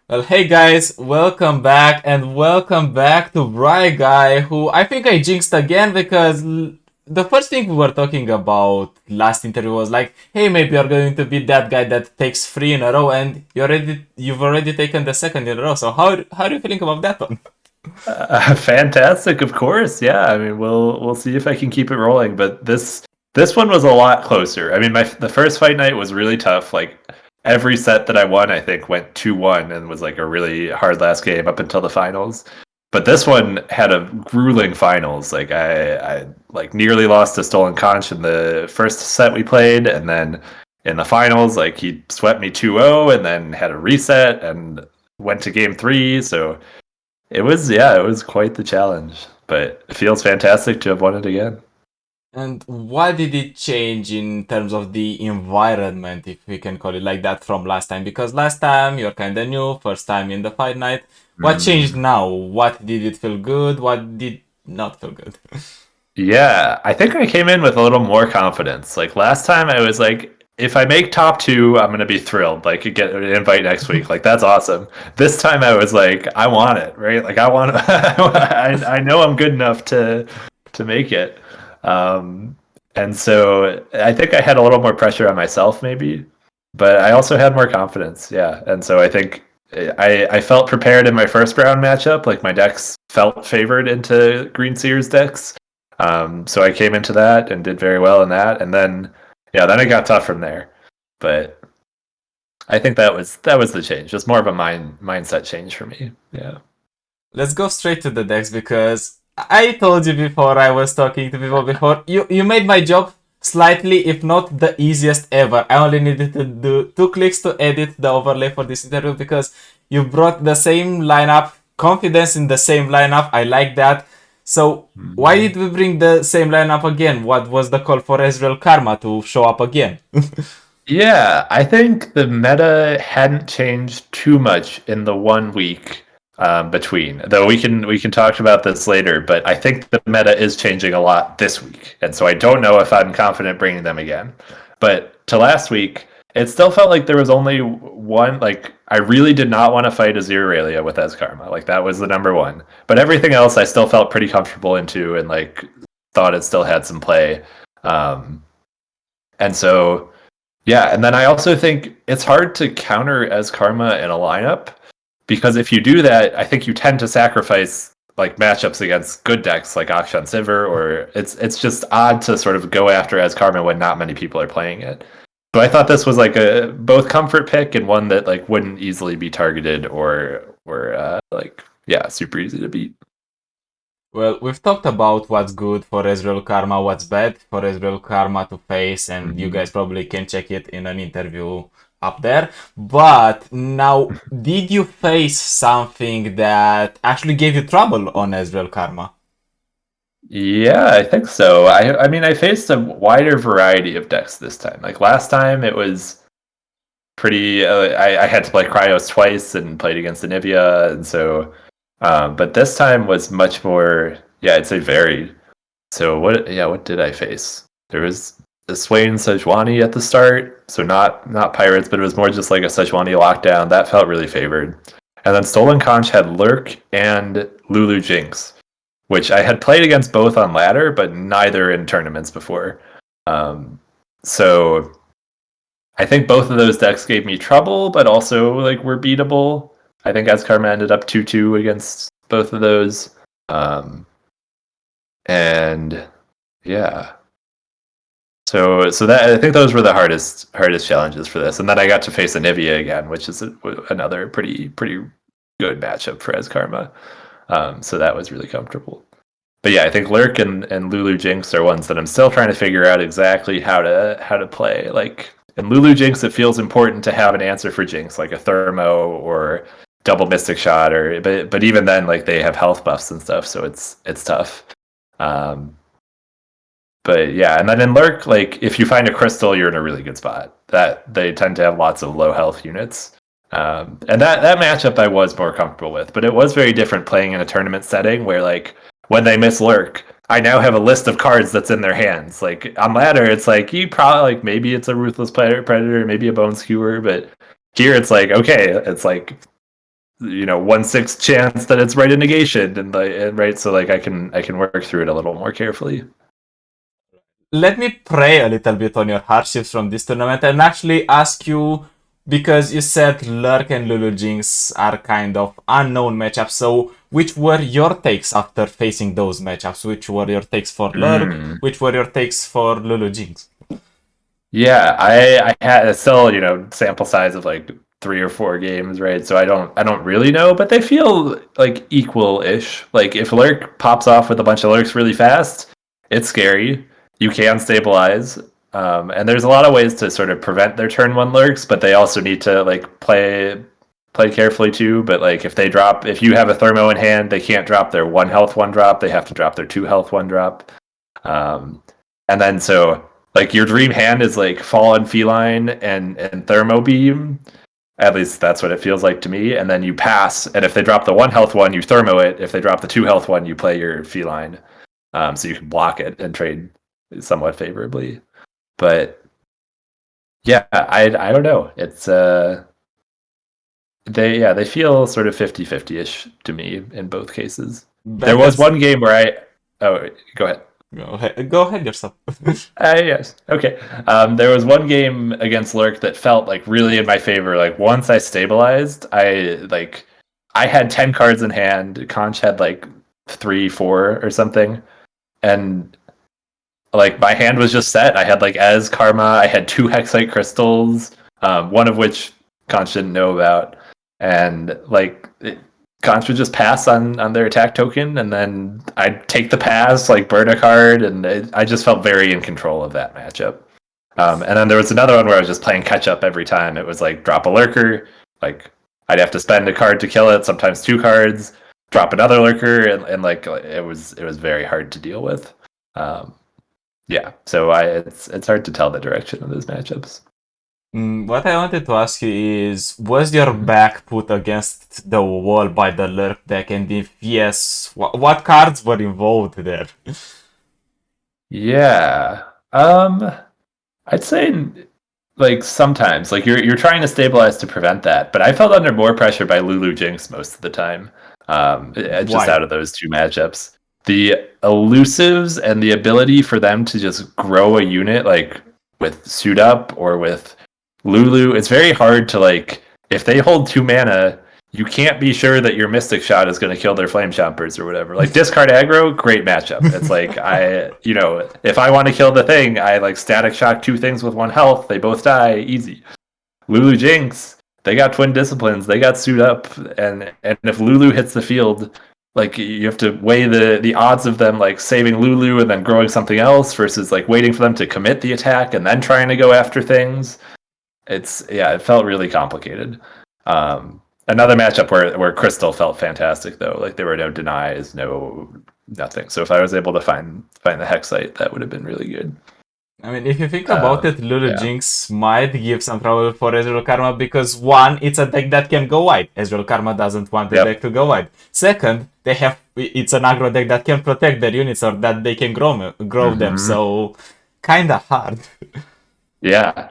Well, hey guys, welcome back and welcome back to Briguy, who I think I jinxed again because the first thing we were talking about last interview was like, hey, maybe you're going to be that guy that takes three in a row, and you've already taken the second in a row. So how are you feeling about that one? Fantastic, of course. Yeah, I mean, we'll see if I can keep it rolling. But this one was a lot closer. I mean, the first fight night was really tough. Like every set that I won, I think went 2-1 and was like a really hard last game up until the finals. But this one had a grueling finals. Like I like nearly lost to Stolen Conch in the first set we played, and then in the finals, like he swept me 2-0 and then had a reset and went to game three. So it was quite the challenge, but it feels fantastic to have won it again. And what did it change in terms of the environment, if we can call it like that, from last time? Because last time you're kind of new, first time in the fight night. What changed Mm. now? What did it feel good? What did not feel good? Yeah, I think I came in with a little more confidence. Like last time, I was like, if I make top two, I'm gonna be thrilled. Like, get an invite next week. Like, that's awesome. This time, I was like, I want it, right? Like, I want. I know I'm good enough to make it. Um, and so I think I had a little more pressure on myself, maybe, but I also had more confidence. Yeah, and so I think I felt prepared in my first round matchup. Like my decks felt favored into Green Seer's decks. So I came into that and did very well in that, and then then it got tough from there. But I think that was the change. Just more of a mindset change for me. Yeah. Let's go straight to the decks because I told you before I was talking to people before. You made my job slightly, if not the easiest ever. I only needed to do 2 clicks to edit the overlay for this interview because you brought the same lineup, confidence in the same lineup. I like that. So why Mhm. did we bring the same lineup again? What was the call for Ezreal-Karma to show up again? Yeah, I think the meta hadn't changed too much in the 1 week between. Though we can talk about this later, but I think the meta is changing a lot this week, and so I don't know if I'm confident bringing them again. But to last week, it still felt like there was only one. Like I really did not want to fight Azir with Karma. Like that was the number one. But everything else, I still felt pretty comfortable into, and like thought it still had some play. Um, and so yeah, and then I also think it's hard to counter as Karma in a lineup because if you do that, I think you tend to sacrifice like matchups against good decks like Akshan Sivir, or it's just odd to sort of go after as Karma when not many people are playing it. So I thought this was like a both comfort pick and one that like wouldn't easily be targeted or like yeah, super easy to beat. Well, we've talked about what's good for Ezreal Karma, what's bad for Ezreal Karma to face, and you Mhm. guys probably can check it in an interview up there. But now, did you face something that actually gave you trouble on Ezreal Karma? Yeah, I think so. I mean I faced a wider variety of decks this time. Like last time it was pretty. I had to play Cryos twice and played against Anivia, and so. But this time was much more. Yeah, I'd say varied. So what? Yeah, what did I face? There was the Swain Sejuani at the start, so not pirates, but it was more just like a Sejuani lockdown. That felt really favored. And then Stolen Conch had Lurk and Lulu Jinx, which I had played against both on ladder, but neither in tournaments before. So I think both of those decks gave me trouble, but also like were beatable. I think Askarma ended up 2-2 against both of those. Um, and yeah. So that I think those were the hardest challenges for this. And then I got to face Anivia again, which is another pretty good matchup for Askarma. So that was really comfortable. But yeah, I think Lurk and Lulu Jinx are ones that I'm still trying to figure out exactly how to play. Like in Lulu Jinx, it feels important to have an answer for Jinx, like a Thermo or double Mystic Shot, or but even then, like they have health buffs and stuff, so it's tough. Um, but yeah, and then in Lurk, like if you find a crystal, you're in a really good spot. That they tend to have lots of low health units. And that matchup I was more comfortable with, but it was very different playing in a tournament setting where like when they miss Lurk, I now have a list of cards that's in their hands. Like on ladder, it's like you probably like maybe it's a ruthless predator, maybe a bone skewer, but here it's like okay, it's like 1/6 chance that it's right in negation, and right, so like I can work through it a little more carefully. Let me pray a little bit on your hardships from this tournament and actually ask you, because you said Lurk and Lulu Jinx are kind of unknown matchups. So, which were your takes after facing those matchups? Which were your takes for Lurk? Which were your takes for Lulu Jinx? Yeah, I had still, sample size of like 3 or 4 games, right? So I don't really know, but they feel like equal-ish. Like if Lurk pops off with a bunch of Lurks really fast, it's scary. You can stabilize. And there's a lot of ways to sort of prevent their turn one Lurks, but they also need to like play carefully too. But like if you have a Thermo in hand, they can't drop their 1 health 1 drop. They have to drop their 2 health 1 drop. And then so like your dream hand is like Fallen Feline and Thermo Beam. At least that's what it feels like to me. And then you pass, and if they drop the 1 health one, you Thermo it. If they drop the 2 health one, you play your Feline. So you can block it and trade somewhat favorably. But yeah, I don't know. It's they feel sort of 50-50-ish to me in both cases. There was one game where go ahead. Go ahead yourself. Yes. Okay. There was one game against Lurk that felt like really in my favor. Like once I stabilized, I had 10 cards in hand. Conch had like 3, 4 or something, and like my hand was just set. I had like Ezreal-Karma. I had 2 Hexite crystals, one of which Conch didn't know about, and like Conch would just pass on their attack token, and then I'd take the pass, like burn a card, and I just felt very in control of that matchup. And then there was another one where I was just playing catch up every time. It was like drop a lurker, like I'd have to spend a card to kill it, sometimes 2 cards, drop another lurker, and like it was very hard to deal with. Yeah, so it's hard to tell the direction of those matchups. What I wanted to ask you is, was your back put against the wall by the Lurk deck? And if yes, what cards were involved there? Yeah. I'd say like sometimes. Like you're trying to stabilize to prevent that, but I felt under more pressure by Lulu Jinx most of the time. Just out of those 2 matchups. The elusives and the ability for them to just grow a unit like with Suit Up or with Lulu, it's very hard to like if they hold 2 mana, you can't be sure that your Mystic Shot is going to kill their Flame Chompers or whatever. Like discard aggro, great matchup. It's like if I want to kill the thing, I like Static Shock 2 things with 1 health, they both die, easy. Lulu Jinx, they got Twin Disciplines, they got Suit Up, and if Lulu hits the field, like you have to weigh the odds of them like saving Lulu and then growing something else versus like waiting for them to commit the attack and then trying to go after things. It felt really complicated. Another matchup where Crystal felt fantastic though, like there were no denies, nothing. So if I was able to find the Hexite, that would have been really good. I mean, if you think about it, Lulu Jinx might give some trouble for Ezreal-Karma because 1, it's a deck that can go wide. Ezreal-Karma doesn't want the deck to go wide. Second, it's an aggro deck that can protect their units or that they can grow them. So kinda hard. Yeah.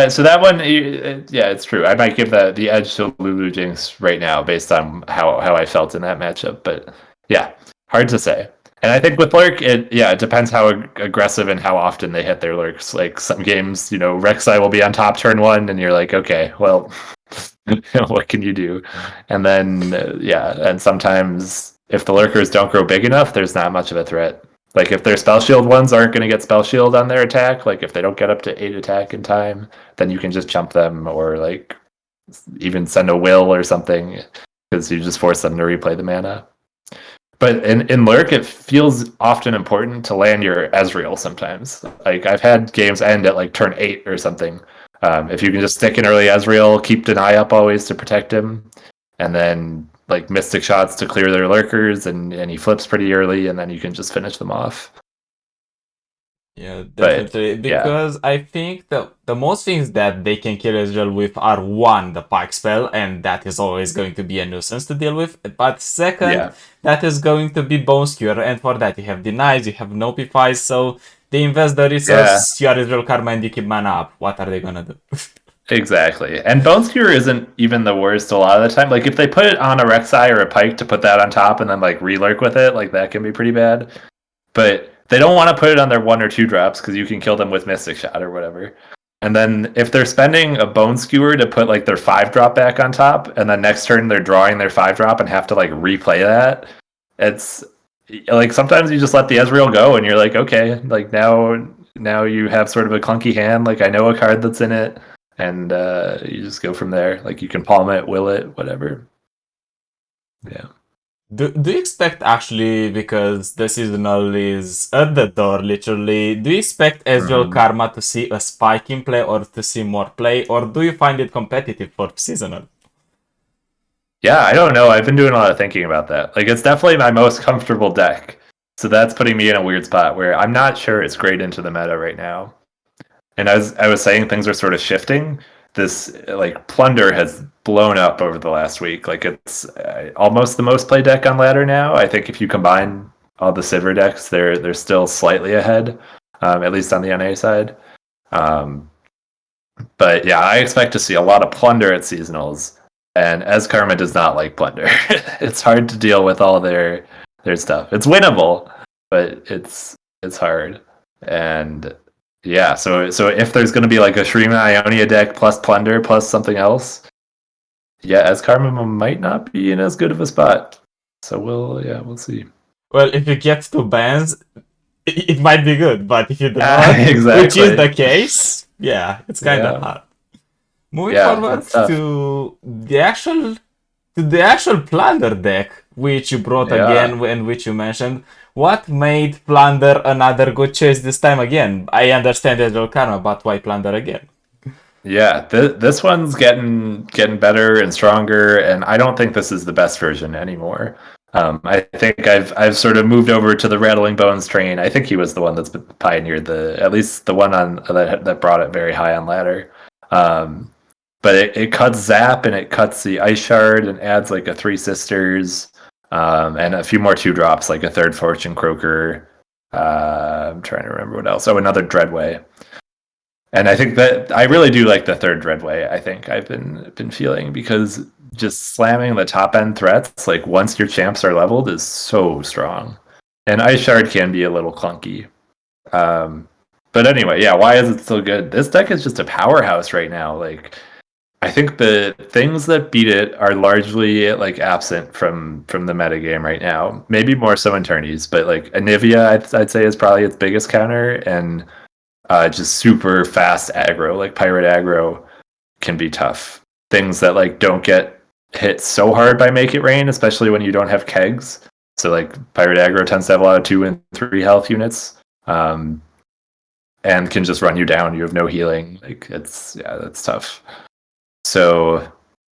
So that one, it's true. I might give the edge to Lulu Jinx right now based on how I felt in that matchup. But yeah, hard to say. And I think with Lurk, it depends how aggressive and how often they hit their Lurks. Like some games, Rek'Sai will be on top turn 1, and you're like, okay, well, what can you do? And then, and sometimes if the Lurkers don't grow big enough, there's not much of a threat. Like if their Spell Shield ones aren't going to get Spell Shield on their attack, like if they don't get up to 8 attack in time, then you can just jump them or like even send a Will or something because you just force them to replay the mana. But in Lurk, it feels often important to land your Ezreal sometimes. Like I've had games end at like turn 8 or something. If you can just stick an early Ezreal, keep Deny up always to protect him, and then like Mystic Shots to clear their Lurkers, and he flips pretty early, and then you can just finish them off. Yeah, definitely. Because I think the most things that they can kill Ezreal with are 1, the Pike spell, and that is always going to be a nuisance to deal with. But second, that is going to be Bone Skewer, and for that you have Denies, you have Notifies, so they invest the resource, you are Ezreal-Karma, and you keep mana up. What are they gonna do? Exactly. And Bone Skewer isn't even the worst a lot of the time. Like if they put it on a Rek'Sai or a Pike to put that on top and then like relurk with it, like that can be pretty bad. But they don't want to put it on their 1 or 2 drops because you can kill them with Mystic Shot or whatever. And then if they're spending a Bone Skewer to put like their 5 drop back on top, and then next turn they're drawing their 5 drop and have to like replay that, it's like sometimes you just let the Ezreal go and you're like, okay, like now you have sort of a clunky hand. Like I know a card that's in it, and you just go from there. Like you can palm it, will it, whatever. Yeah. Do you expect actually, because the seasonal is at the door literally, do you expect Ezreal-Karma to see a spike in play or to see more play, or do you find it competitive for seasonal? Yeah, I don't know. I've been doing a lot of thinking about that. Like, it's definitely my most comfortable deck. So that's putting me in a weird spot where I'm not sure it's great into the meta right now. And as I was saying, things are sort of shifting. This like Plunder has blown up over the last week. Like it's almost the most played deck on ladder now. I think if you combine all the Sivir decks, they're still slightly ahead, at least on the NA side. But yeah, I expect to see a lot of Plunder at seasonals. And Ezreal-Karma does not like Plunder. It's hard to deal with all their stuff. It's winnable, but it's hard. And yeah, so if there's going to be like a Shrima Ionia deck plus Plunder plus something else, yeah, Ezreal-Karma might not be in as good of a spot. So we'll see. Well, if you get 2 bans, it might be good, but if you do not, exactly. which is the case, yeah, it's kind of hard. Moving forward to the actual Plunder deck, which you brought again and which you mentioned. What made Plunder another good choice this time again? I understand Ezreal-Karma, but why Plunder again? Yeah, this one's getting better and stronger, and I don't think this is the best version anymore. I think I've sort of moved over to the Rattling Bones train. I think he was the one that's pioneered at least the one on that brought it very high on ladder. But it cuts Zap and it cuts the Ice Shard and adds like a 3 Sisters and a few more 2-drops, like a 3rd Fortune Croaker. I'm trying to remember what else. Oh, another Dreadway. And I think that I really do like the 3rd Dreadway. I think I've been feeling, because just slamming the top end threats, like once your champs are leveled, is so strong. And Ice Shard can be a little clunky. But anyway, yeah, why is it so good? This deck is just a powerhouse right now. Like, I think the things that beat it are largely like absent from the metagame right now. Maybe more so in tourneys, but like Anivia, I'd say is probably its biggest counter, and just super fast aggro. Like Pirate aggro can be tough. Things that like don't get hit so hard by Make It Rain, especially when you don't have kegs. So like Pirate aggro tends to have a lot of 2 and 3 health units. And can just run you down. You have no healing. Like that's tough. So,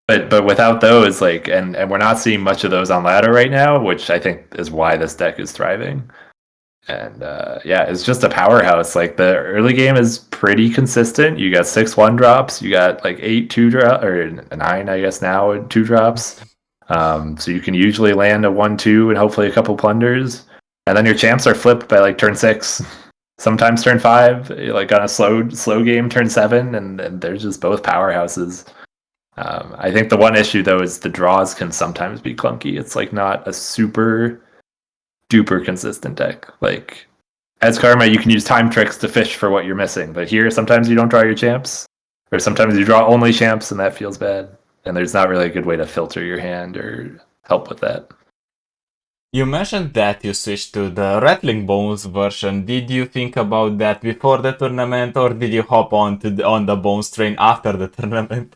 but without those, like, and we're not seeing much of those on ladder right now, which I think is why this deck is thriving. And yeah, it's just a powerhouse. Like the early game is pretty consistent. You got 6 1-drops. You got like 8 2-drops, or 9, I guess now, 2-drops. So you can usually land a 1-2 and hopefully a couple plunders. And then your champs are flipped by like turn 6. Sometimes turn 5, like on a slow game, turn 7, and they're just both powerhouses. I think the one issue though is the draws can sometimes be clunky. It's like not a super duper consistent deck. Like Ezreal-Karma, you can use time tricks to fish for what you're missing, but here sometimes you don't draw your champs, or sometimes you draw only champs, and that feels bad. And there's not really a good way to filter your hand or help with that. You mentioned that you switched to the Rattling Bones version. Did you think about that before the tournament, or did you hop on the Bones train after the tournament?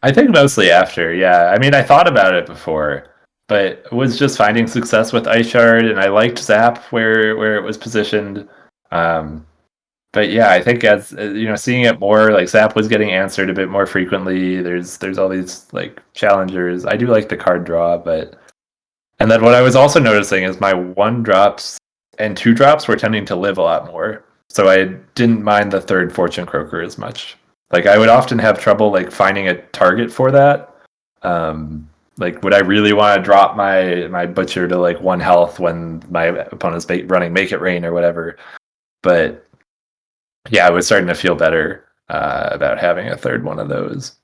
I think mostly after, yeah. I mean, I thought about it before, but was just finding success with Ice Shard, and I liked Zap where it was positioned. But yeah, I think as seeing it more, like Zap was getting answered a bit more frequently. There's all these like challengers. I do like the card draw, and then what I was also noticing is my 1-drops and 2-drops were tending to live a lot more. So I didn't mind the 3rd Fortune Croaker as much. Like I would often have trouble like finding a target for that. Like would I really want to drop my Butcher to like 1 health when my opponent's running Make It Rain or whatever? But yeah, I was starting to feel better about having a third one of those.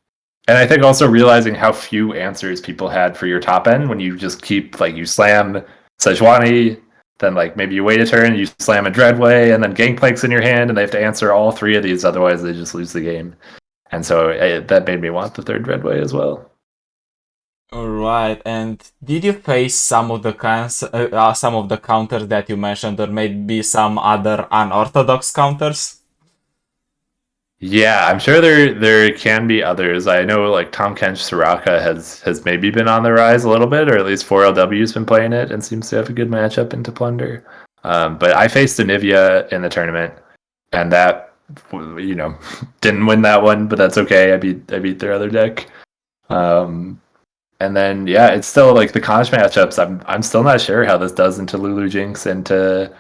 And I think also realizing how few answers people had for your top end when you just keep like you slam Sejuani, then like maybe you wait a turn, you slam a Dreadway, and then Gangplank's in your hand, and they have to answer all three of these, otherwise they just lose the game. And so that made me want the third Dreadway as well. Alright, and did you face some of the counters that you mentioned, or maybe some other unorthodox counters? Yeah, I'm sure there can be others. I know like Tom Kench Soraka has maybe been on the rise a little bit, or at least 4LW's been playing it and seems to have a good matchup into Plunder. But I faced Anivia in the tournament, and that didn't win that one, but that's okay. I beat their other deck. And then yeah, it's still like the Conch matchups. I'm still not sure how this does into Lulu Jinx and to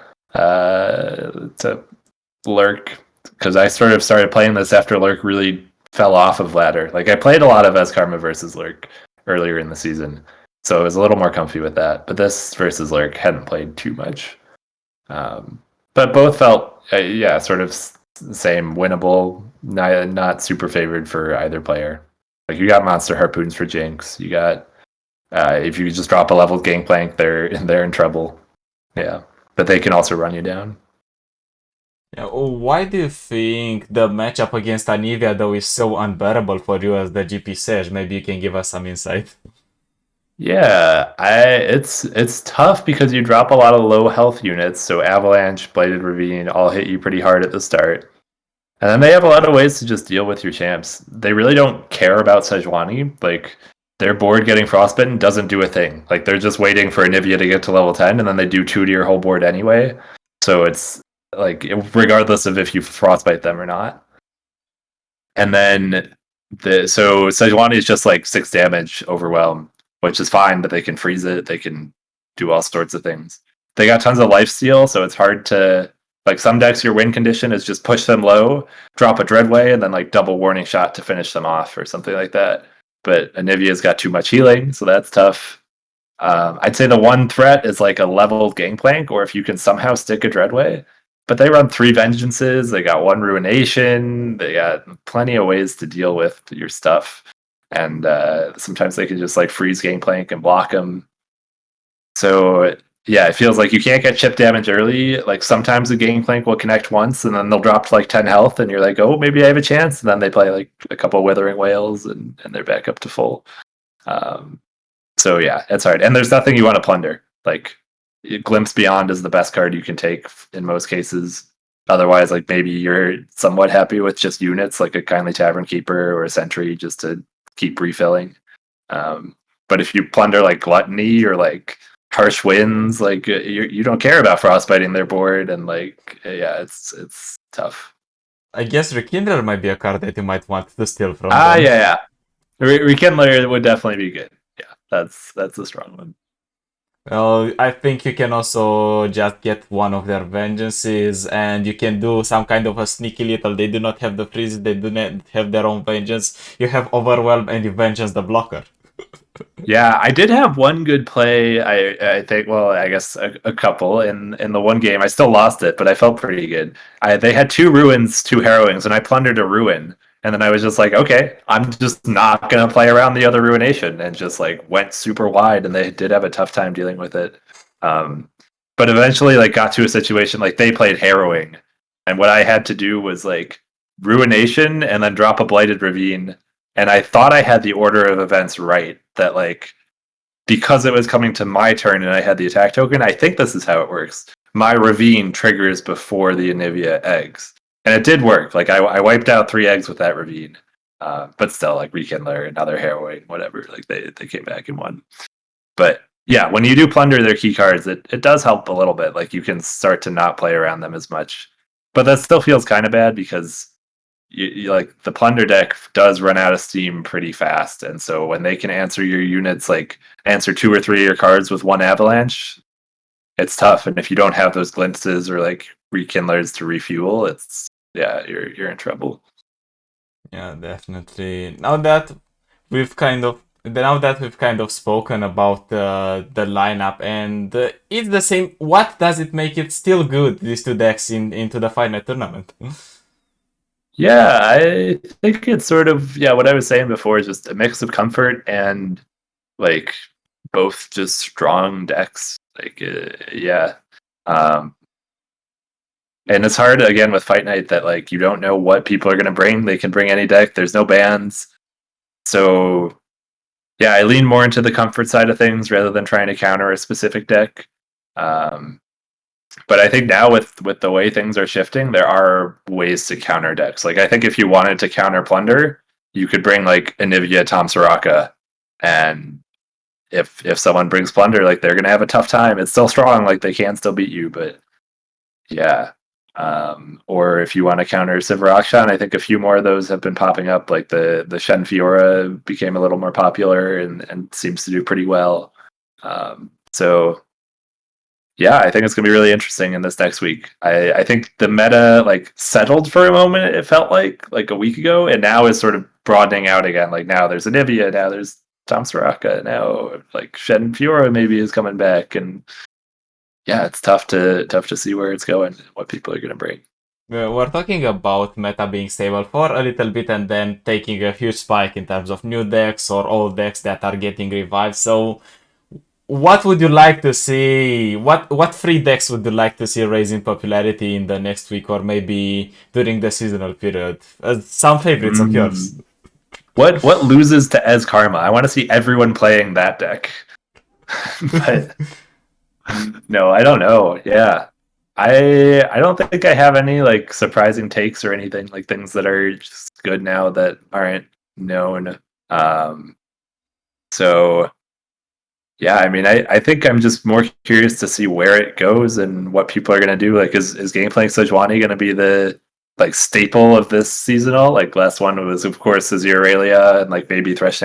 Lurk, because I sort of started playing this after Lurk really fell off of ladder. Like I played a lot of Ezreal-Karma versus Lurk earlier in the season, so I was a little more comfy with that. But this versus Lurk hadn't played too much. But both felt sort of same winnable, not super favored for either player. Like you got Monster Harpoons for Jinx. You got if you just drop a leveled Gangplank, they're in trouble. Yeah, but they can also run you down. Yeah, why do you think the matchup against Anivia though is so unbearable for you as the GP Sage? Maybe you can give us some insight. Yeah, it's tough because you drop a lot of low health units, so Avalanche, Bladed Ravine all hit you pretty hard at the start. And then they have a lot of ways to just deal with your champs. They really don't care about Sejuani. Like, their board getting frostbitten doesn't do a thing. Like, they're just waiting for Anivia to get to level 10, and then they do 2 to your whole board anyway. So it's, like, regardless of if you frostbite them or not. And then, so Sejuani is just, like, 6 damage overwhelm, which is fine, but they can freeze it. They can do all sorts of things. They got tons of lifesteal, so it's hard to... Like some decks, your win condition is just push them low, drop a Dreadway, and then like double warning shot to finish them off or something like that. But Anivia's got too much healing, so that's tough. I'd say the one threat is like a leveled Gangplank, or if you can somehow stick a Dreadway. But they run 3 Vengeances, they got 1 Ruination, they got plenty of ways to deal with your stuff. And sometimes they can just like freeze Gangplank and block them. So yeah, it feels like you can't get chip damage early. Like sometimes the Gangplank will connect once and then they'll drop to like 10 health and you're like, oh, maybe I have a chance. And then they play like a couple Withering Whales and they're back up to full. So yeah, it's hard. And there's nothing you want to plunder. Like Glimpse Beyond is the best card you can take in most cases. Otherwise, like maybe you're somewhat happy with just units like a Kindly Tavern Keeper or a Sentry just to keep refilling. But if you plunder like Gluttony or like Harsh Winds, like you don't care about frostbiting their board, and like yeah, it's tough. I guess Rekindler might be a card that you might want to steal from them. Yeah. Rekindler would definitely be good. Yeah, that's a strong one. Well, I think you can also just get one of their vengeances, and you can do some kind of a sneaky little. They do not have the freeze, they do not have their own vengeance. You have Overwhelm, and you vengeance the blocker. Yeah, I did have one good play. I think, well, I guess a couple in the one game. I still lost it, but I felt pretty good. They had 2 Ruins, 2 Harrowings, and I plundered a Ruin. And then I was just like, okay, I'm just not going to play around the other Ruination, and just like went super wide, and they did have a tough time dealing with it. But eventually like got to a situation like they played Harrowing, and what I had to do was like Ruination and then drop a Blighted Ravine. And I thought I had the order of events right, that like, because it was coming to my turn and I had the attack token, I think this is how it works. My Ravine triggers before the Anivia eggs. And it did work. Like, I wiped out 3 eggs with that Ravine. But still, like, Rekindler, another Harrowing, whatever, like, they came back and won. But, yeah, when you do plunder their key cards, it does help a little bit. Like, you can start to not play around them as much. But that still feels kind of bad because... You like the plunder deck does run out of steam pretty fast, and so when they can answer your units, like answer 2 or 3 of your cards with 1 avalanche, it's tough. And if you don't have those glimpses or like rekindlers to refuel, it's you're in trouble. Yeah, definitely. Now that we've kind of spoken about the lineup, and it's the same. What does it make it still good? These 2 decks into the final tournament. Yeah, I think it's sort of what I was saying before is just a mix of comfort and like both just strong decks. Like yeah. Um and it's hard again with Fight Night that like you don't know what people are gonna bring. They can bring any deck. There's no bans. So yeah, I lean more into the comfort side of things rather than trying to counter a specific deck. Um but I think now with the way things are shifting, there are ways to counter decks. Like I think if you wanted to counter Plunder, you could bring like Anivia Tom Soraka, and if someone brings Plunder, like they're gonna have a tough time. It's still strong, like they can still beat you, but yeah. Or if you want to counter Sivir, I think a few more of those have been popping up. Like the Shen Fiora became a little more popular and seems to do pretty well. So yeah, I think it's gonna be really interesting in this next week. I think the meta like settled for a moment. It felt like a week ago, and now is sort of broadening out again. Like now there's Anivia, now there's Tom Soraka, now like Shen Fiora maybe is coming back, and yeah, it's tough to see where it's going, what people are gonna bring. We're talking about meta being stable for a little bit and then taking a huge spike in terms of new decks or old decks that are getting revived. So what would you like to see? What free decks would you like to see raising popularity in the next week or maybe during the seasonal period? Some favorites of yours. What loses to Ezreal-Karma? I want to see everyone playing that deck. But no, I don't know. Yeah. I don't think I have any like surprising takes or anything, like things that are just good now that aren't known. So yeah, I mean, I think I'm just more curious to see where it goes and what people are gonna do. Like, is Gangplank-Sejuani gonna be the like staple of this seasonal? Like last one was of course Azir and like maybe Thresh.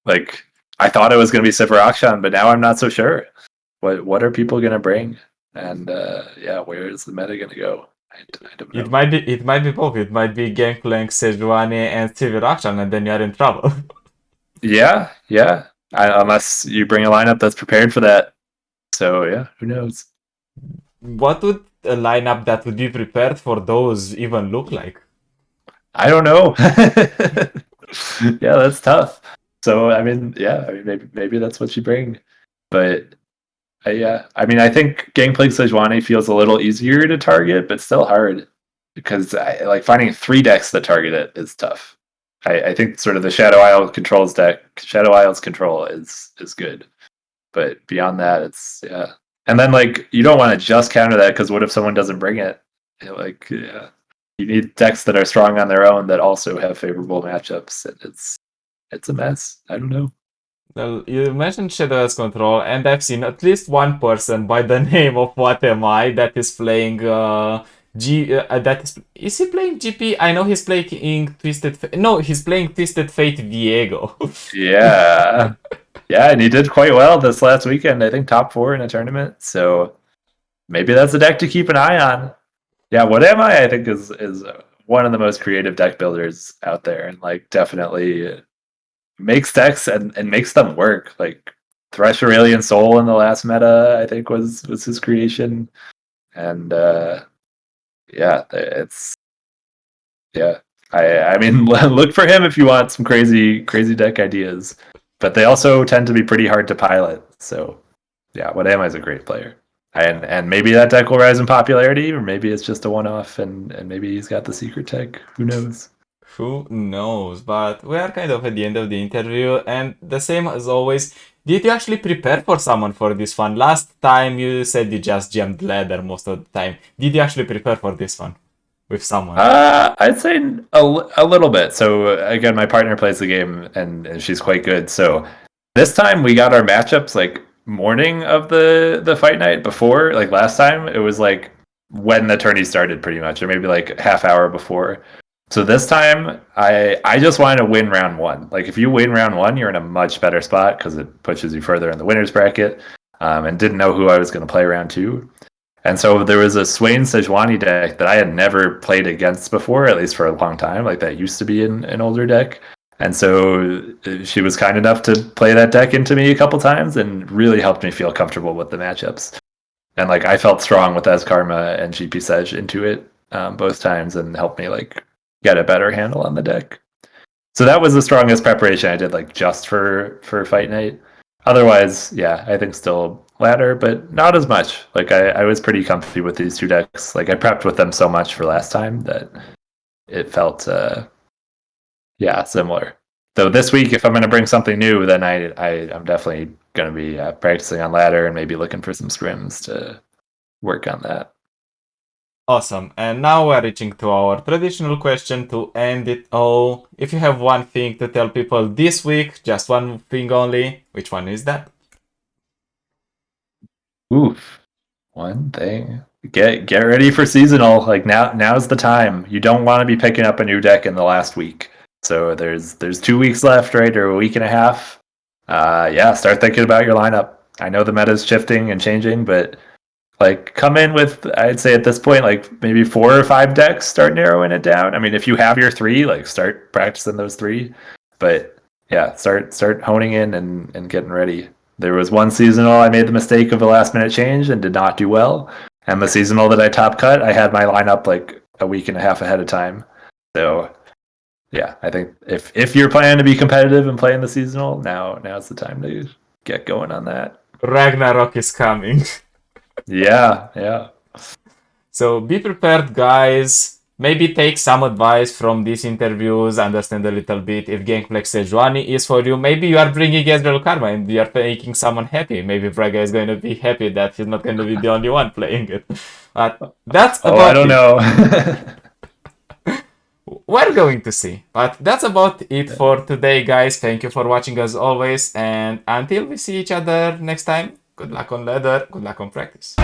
Like I thought it was gonna be Sivir, but now I'm not so sure. What are people gonna bring? And yeah, where is the meta gonna go? I don't know. It might be both. It might be Gangplank, Sejuani, and Civil Action, and then you're in trouble. Yeah. Unless you bring a lineup that's prepared for that. So yeah, who knows? What would a lineup that would be prepared for those even look like? I don't know. Yeah, that's tough. So I mean, yeah, I mean maybe that's what you bring, but yeah, I mean I think Gangplank-Sejuani feels a little easier to target, but still hard because like finding 3 decks that target it is tough. I think sort of the Shadow Isle controls deck, Shadow Isle's control is good, but beyond that, it's yeah. And then like you don't want to just counter that because what if someone doesn't bring it? Like yeah, you need decks that are strong on their own that also have favorable matchups, and it's a mess. I don't know. Well, you mentioned Shadow's control, and I've seen at least one person by the name of What Am I that is playing is he playing GP? I know he's playing No, he's playing Twisted Fate Viego. Yeah. Yeah, and he did quite well this last weekend. I think top 4 in a tournament. So maybe that's a deck to keep an eye on. Yeah, What Am I think is one of the most creative deck builders out there, and like definitely makes decks and makes them work. Like Thresh Aurelian Soul in the last meta, I think was his creation. And yeah, it's yeah. I mean look for him if you want some crazy deck ideas. But they also tend to be pretty hard to pilot. So yeah, What Am I is a great player. And maybe that deck will rise in popularity, or maybe it's just a one-off, and maybe he's got the secret tech. Who knows? Who knows? But we are kind of at the end of the interview, and the same as always. Did you actually prepare for someone for this one? Last time you said you just jammed ladder most of the time. Did you actually prepare for this one with someone? I'd say a little bit. So again, my partner plays the game, and she's quite good. So this time we got our matchups like morning of the fight night before. Like last time, it was like when the tourney started, pretty much, or maybe like half hour before. So this time, I just wanted to win round 1. Like if you win round 1, you're in a much better spot because it pushes you further in the winners bracket. And didn't know who I was going to play round 2. And so there was a Swain Sejuani deck that I had never played against before, at least for a long time. Like that used to be an older deck. And so she was kind enough to play that deck into me a couple times and really helped me feel comfortable with the matchups. And like I felt strong with Ezreal-Karma and GP Sej into it. both times and helped me like get a better handle on the deck. So that was the strongest preparation I did, like just for fight night. Otherwise, yeah, I think still ladder, but not as much. Like I was pretty comfy with these two decks. Like I prepped with them so much for last time that it felt similar. Though this week, if I'm going to bring something new, then I'm definitely going to be practicing on ladder and maybe looking for some scrims to work on that. Awesome. And now we're reaching to our traditional question to end it all. If you have one thing to tell people this week, just one thing only, which one is that? Oof. One thing. Get ready for seasonal. Like now's the time. You don't want to be picking up a new deck in the last week. So there's 2 weeks left, right? Or a week and a half. Start thinking about your lineup. I know the meta's shifting and changing, but like come in with, I'd say at this point, like maybe 4 or 5 decks, start narrowing it down. I mean, if you have your 3, like start practicing those 3. But yeah, start honing in and getting ready. There was one seasonal I made the mistake of a last minute change and did not do well. And the seasonal that I top cut, I had my lineup like a week and a half ahead of time. So yeah, I think if you're planning to be competitive and playing the seasonal, now's the time to get going on that. Ragnarok is coming. Yeah. So be prepared, guys. Maybe take some advice from these interviews, understand a little bit if Gangplank-Sejuani is for you. Maybe you are bringing Ezreal-Karma and you are making someone happy. Maybe Briguy is going to be happy that he's not going to be the only one playing it. But that's about I don't it. know. We're going to see. But that's about it for today, guys. Thank you for watching as always. And until we see each other next time, good luck on ladder, good luck on practice.